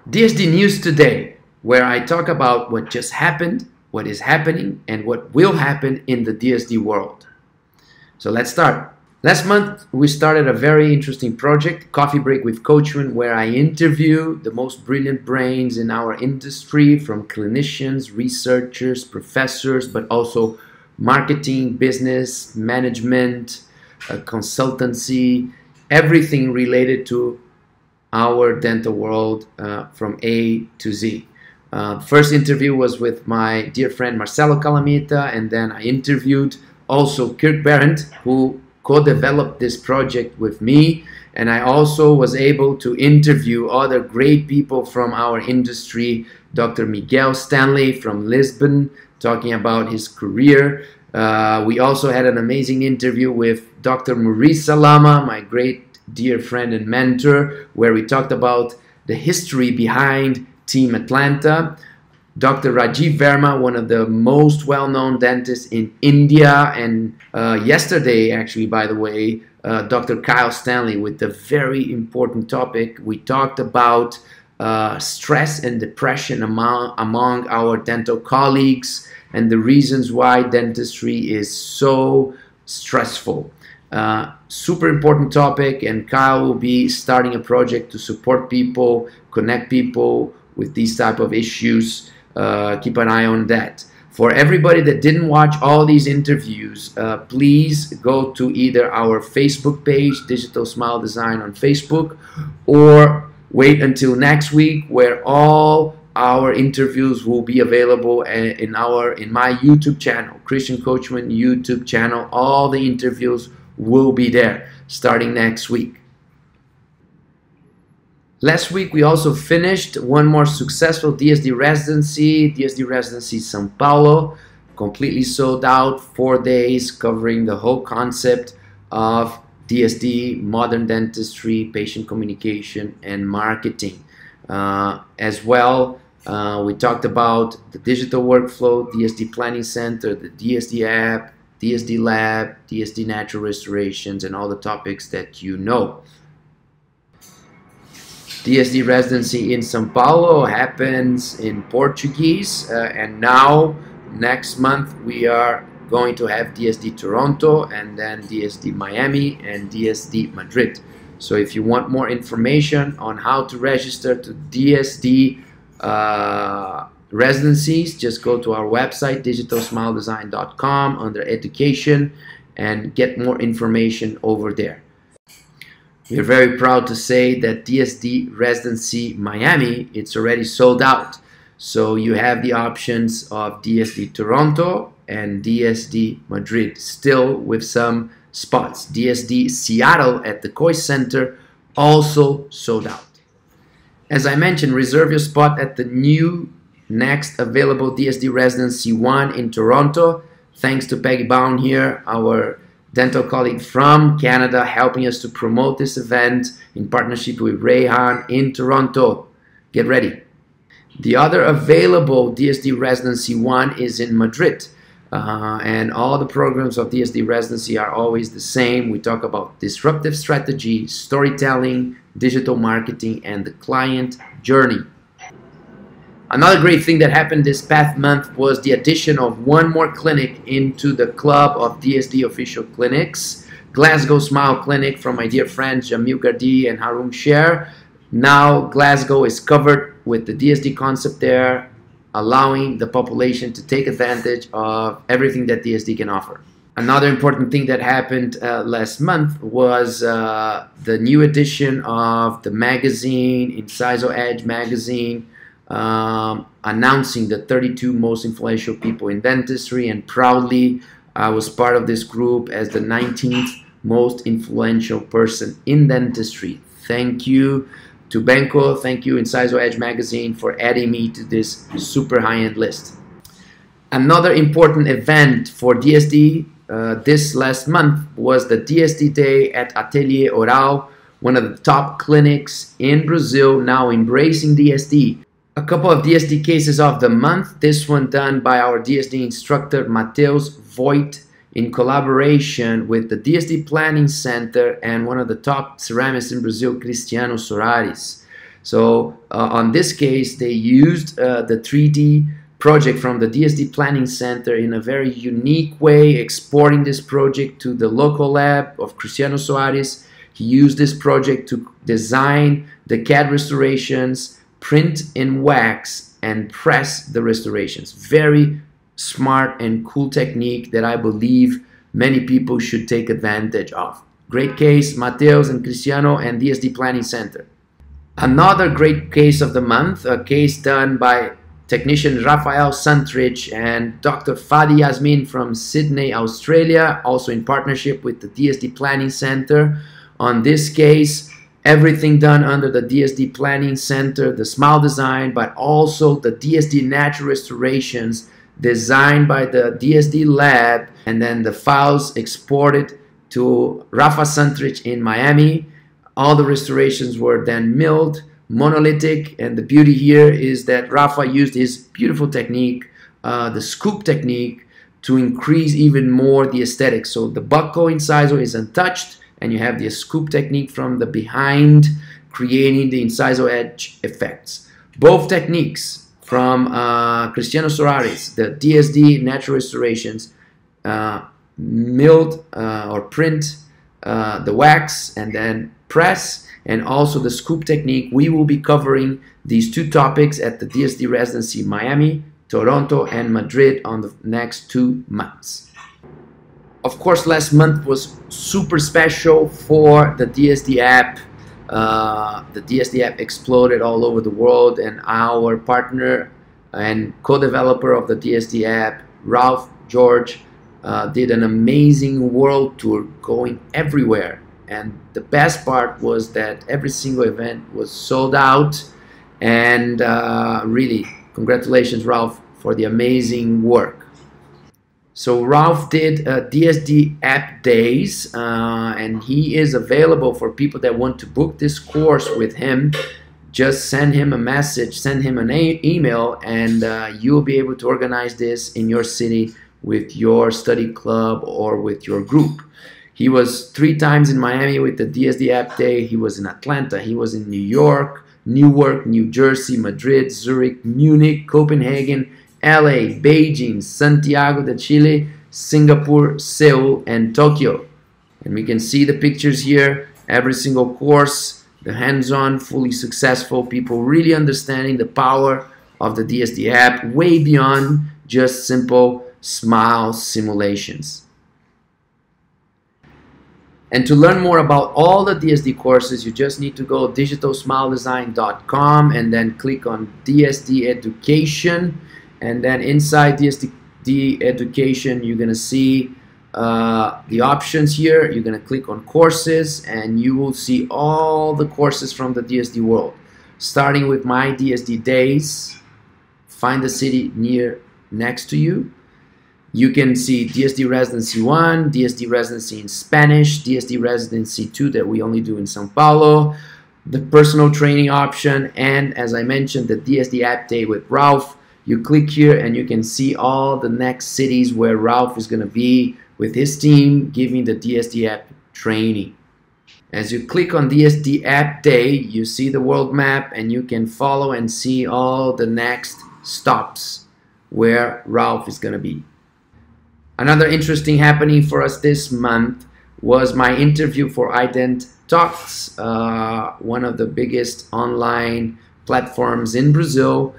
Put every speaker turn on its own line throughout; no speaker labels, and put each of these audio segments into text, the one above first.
DSD News Today, where I talk about what just happened, what is happening, and what will happen in the DSD world. So let's start. Last month, we started a very interesting project, Coffee Break with Coachman, where I interview the most brilliant brains in our industry, from clinicians, researchers, professors, but also marketing, business, management, consultancy, everything related to our dental world from A to Z. First interview was with my dear friend Marcelo Calamita, and then I interviewed also Kirk Berendt, who co-developed this project with me, and I also was able to interview other great people from our industry, Dr. Miguel Stanley from Lisbon, talking about his career. We also had an amazing interview with Dr. Maurice Salama, my great dear friend and mentor, where we talked about the history behind Team Atlanta. Dr. Rajiv Verma, one of the most well-known dentists in India, and yesterday, actually, by the way, Dr. Kyle Stanley with the very important topic. We talked about stress and depression among our dental colleagues and the reasons why dentistry is so stressful. Super important topic, and Kyle will be starting a project to support people, connect people with these type of issues. Keep an eye on that. For everybody that didn't watch all these interviews, please go to either our Facebook page, Digital Smile Design on Facebook, or wait until next week, where all our interviews will be available in my YouTube channel, Christian Coachman YouTube channel. All the interviews will be there starting next week. Last week we also finished one more successful DSD residency, São Paulo, completely sold out, 4 days covering the whole concept of DSD, modern dentistry, patient communication, and marketing. As well, we talked about the digital workflow, DSD Planning Center, the DSD app, DSD Lab, DSD Natural Restorations, and all the topics that you know. DSD residency in São Paulo happens in Portuguese, and now next month we are going to have DSD Toronto, and then DSD Miami, and DSD Madrid. So if you want more information on how to register to DSD residencies, just go to our website, digitalsmiledesign.com, under education, and get more information over there. We're very proud to say that DSD residency Miami, it's already sold out. So you have the options of DSD Toronto and DSD Madrid, still with some spots. DSD Seattle at the Coy Center, also sold out. As I mentioned, reserve your spot at the new next available DSD Residency 1 in Toronto. Thanks to Peggy Bound here, our dental colleague from Canada, helping us to promote this event in partnership with Rayhan in Toronto. Get ready. The other available DSD Residency 1 is in Madrid. And all the programs of DSD Residency are always the same. We talk about disruptive strategy, storytelling, digital marketing, and the client journey. Another great thing that happened this past month was the addition of one more clinic into the club of DSD official clinics, Glasgow Smile Clinic from my dear friends Jamil Gardi and Harun Sher. Now Glasgow is covered with the DSD concept there, allowing the population to take advantage of everything that DSD can offer. Another important thing that happened last month was the new edition of the magazine, Inciso Edge magazine, announcing the 32 most influential people in dentistry, and proudly I was part of this group as the 19th most influential person in dentistry. Thank you to Benko, thank you Inciso Edge magazine for adding me to this super high-end list. Another important event for DSD this last month was the DSD Day at Atelier Oral, one of the top clinics in Brazil, now embracing DSD. A couple of DSD cases of the month, this one done by our DSD instructor Matheus Voigt in collaboration with the DSD Planning Center and one of the top ceramists in Brazil, Cristiano Soares. So on this case, they used the 3D project from the DSD Planning Center in a very unique way, exporting this project to the local lab of Cristiano Soares. He used this project to design the CAD restorations, print in wax, and press the restorations. Very smart and cool technique that I believe many people should take advantage of. Great case, Mateus and Cristiano and DSD Planning Center. Another great case of the month, a case done by technician Rafael Santrich and Dr. Fadi Yasmin from Sydney, Australia, also in partnership with the DSD Planning Center. On this case, everything done under the DSD Planning Center, the smile design, but also the DSD natural restorations designed by the DSD lab, and then the files exported to Rafa Santrich in Miami. All the restorations were then milled, monolithic, and the beauty here is that Rafa used his beautiful technique, the scoop technique, to increase even more the aesthetics. So the buccal incisor is untouched, and you have the scoop technique from the behind, creating the incisor edge effects. Both techniques from Cristiano Soares, the DSD natural restorations, milled or print the wax and then press, and also the scoop technique. We will be covering these two topics at the DSD residency Miami, Toronto, and Madrid on the next 2 months. Of course, last month was super special for the DSD app. The DSD app exploded all over the world, and our partner and co-developer of the DSD app, Ralph George, did an amazing world tour going everywhere. And the best part was that every single event was sold out, and really, congratulations, Ralph, for the amazing work. So Ralph did DSD App Days, and he is available for people that want to book this course with him. Just send him a message, send him an email, and you'll be able to organize this in your city with your study club or with your group. He was 3 times in Miami with the DSD App Day. He was in Atlanta. He was in New York, Newark, New Jersey, Madrid, Zurich, Munich, Copenhagen, LA, Beijing, Santiago de Chile, Singapore, Seoul, and Tokyo. And we can see the pictures here. Every single course, the hands-on, fully successful, people really understanding the power of the DSD app way beyond just simple smile simulations. And to learn more about all the DSD courses, you just need to go digitalsmiledesign.com and then click on DSD Education. And then inside DSD Education, you're going to see the options here. You're going to click on courses, and you will see all the courses from the DSD World. Starting with My DSD Days, find the city next to you. You can see DSD Residency 1, DSD Residency in Spanish, DSD Residency 2 that we only do in Sao Paulo, the personal training option, and as I mentioned, the DSD App Day with Ralph. You click here and you can see all the next cities where Ralph is going to be with his team giving the DSD app training. As you click on DSD App Day, you see the world map and you can follow and see all the next stops where Ralph is going to be. Another interesting happening for us this month was my interview for Ident Talks, one of the biggest online platforms in Brazil.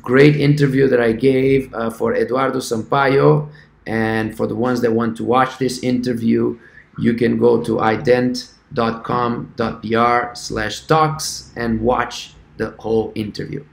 Great interview that I gave for Eduardo Sampaio, and for the ones that want to watch this interview, you can go to ident.com.br/talks and watch the whole interview.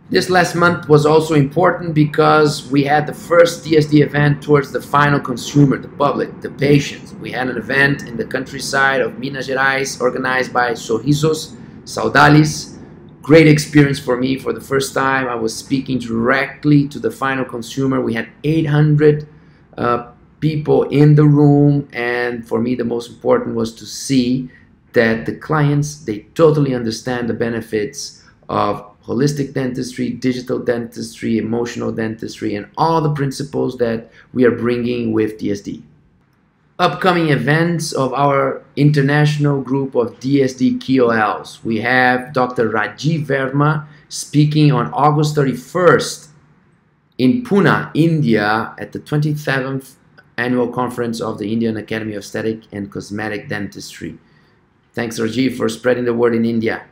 This last month was also important because we had the first DSD event towards the final consumer, the public, the patients. We had an event in the countryside of Minas Gerais organized by Sorrisos Saudales. Great experience for me. For the first time, I was speaking directly to the final consumer. We had 800 people in the room, and for me the most important was to see that the clients, they totally understand the benefits of holistic dentistry, digital dentistry, emotional dentistry, and all the principles that we are bringing with DSD. Upcoming events of our international group of DSD KOLs. We have Dr. Rajiv Verma speaking on August 31st in Pune, India at the 27th annual conference of the Indian Academy of Aesthetic and Cosmetic Dentistry. Thanks, Rajiv, for spreading the word in India.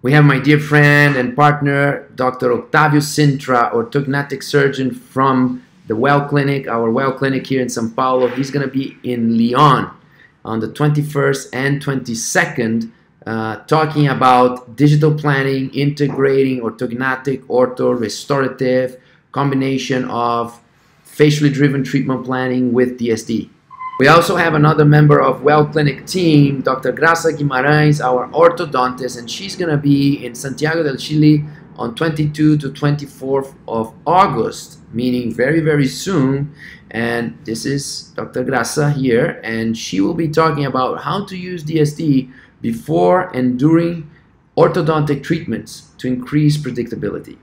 We have my dear friend and partner, Dr. Octavio Sintra, orthodontic surgeon from the Well Clinic, our Well Clinic here in São Paulo. He's going to be in Lyon on the 21st and 22nd, talking about digital planning, integrating orthodontic, ortho, restorative, combination of facially driven treatment planning with DSD. We also have another member of Well Clinic team, Dr. Graça Guimarães, our orthodontist, and she's going to be in Santiago del Chile on 22 to 24th of August, meaning very, very soon. And this is Dr. Graça here, and she will be talking about how to use DSD before and during orthodontic treatments to increase predictability.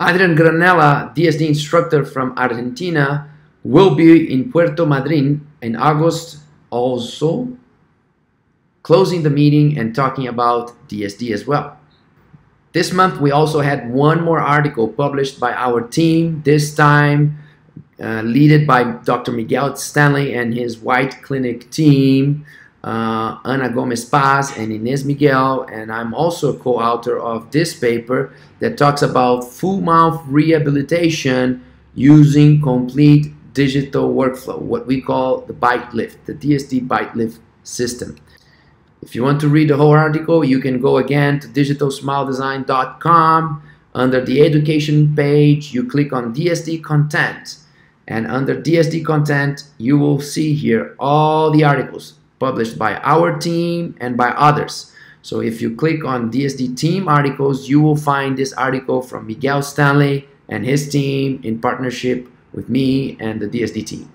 Adrian Granella, DSD instructor from Argentina, will be in Puerto Madryn in August also, closing the meeting and talking about DSD as well. This month we also had one more article published by our team, this time led by Dr. Miguel Stanley and his White Clinic team, Ana Gomez Paz and Inez Miguel, and I'm also a co-author of this paper that talks about full mouth rehabilitation using complete digital workflow, what we call the bite lift, the DSD bite lift system. If you want to read the whole article, you can go again to digitalsmiledesign.com. Under the education page, you click on DSD content, and under DSD content, you will see here all the articles published by our team and by others. So if you click on DSD team articles, you will find this article from Miguel Stanley and his team in partnership with me and the DSD team.